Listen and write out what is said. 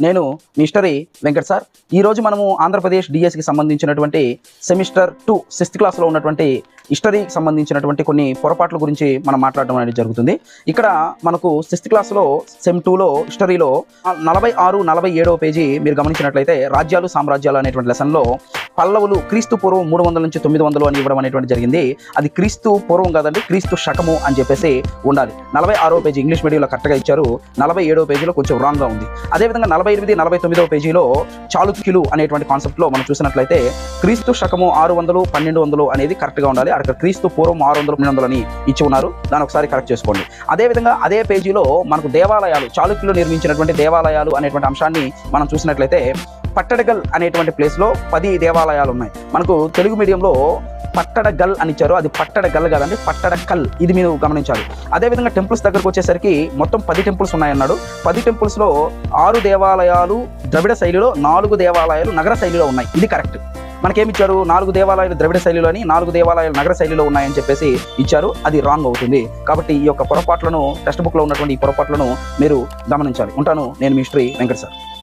నేను mystery Venkat sir. ఈరోజు మనము ఆంధ్రప్రదేశ్ డిఎస్సికి సంబంధించినటువంటి సెమిస్టర్ 2 6th క్లాస్లో ఉన్నటువంటి హిస్టరీకి సంబంధించినటువంటి కొన్ని పొరపాట్ల గురించి మనం మాట్లాడడం అనేది జరుగుతుంది. ఇక్కడ మనకు 6th క్లాస్లో సెమ్ 2లో హిస్టరీలో 46-47వ పేజీ మీరు గమనించినట్లయితే రాజ్యాలు సామ్రాజ్యాలు అనేటువంటి లెసన్లో పల్లవులు క్రీస్తు పూర్వం 300 నుంచి 900 అని ఇవ్వడం అనేటువంటి జరిగింది. అది క్రీస్తు పూర్వం కాదండి, క్రీస్తు శకము అని చెప్పేసి ఉండాలి. 46వ పేజీ ఇంగ్లీష్ మీడియంలో కరెక్ట్గా ఇచ్చారు, 47వ పేజీలో కొంచెం రాంగ్గా ఉంది. అదేవిధంగా 48-49వ పేజీలో చాళుక్యులు అనేటువంటి కాన్సెప్ట్లో మనం చూసినట్లయితే క్రీస్తు శకము 600 1200 అనేది కరెక్ట్గా ఉండాలి. అక్కడ క్రీస్తు పూర్వం 600 1200 అని ఇచ్చి ఉన్నారు, దాన్ని ఒకసారి కరెక్ట్ చేసుకోండి. అదేవిధంగా అదే పేజీలో మనకు దేవాలయాలు, చాళుక్యులు నిర్మించినటువంటి దేవాలయాలు అనేటువంటి అంశాన్ని మనం చూసినట్లయితే పట్టడగల్ అనేటువంటి ప్లేస్లో 10 దేవాలయాలు ఉన్నాయి. మనకు తెలుగు మీడియంలో పట్టడగల్ అని ఇచ్చారు, అది పట్టడగల్ కాదండి, పట్టడకల్. ఇది మీరు గమనించాలి. అదేవిధంగా టెంపుల్స్ దగ్గరకు వచ్చేసరికి మొత్తం 10 టెంపుల్స్ ఉన్నాయన్నాడు. 10 టెంపుల్స్లో 6 దేవాలయాలు ద్రవిడ శైలిలో, 4 దేవాలయాలు నగర శైలిలో ఉన్నాయి. ఇది కరెక్ట్. మనకేమిచ్చారు, 4 దేవాలయాలు ద్రవిడ శైలిలో అని, 4 దేవాలయాలు నగర శైలిలో ఉన్నాయని చెప్పేసి ఇచ్చారు. అది రాంగ్ అవుతుంది. కాబట్టి ఈ యొక్క పొరపాట్లను, టెక్స్ట్ బుక్లో ఉన్నటువంటి ఈ పొరపాట్లను మీరు గమనించాలి. ఉంటాను. నేను మిస్టరీ వెంకట్ సార్.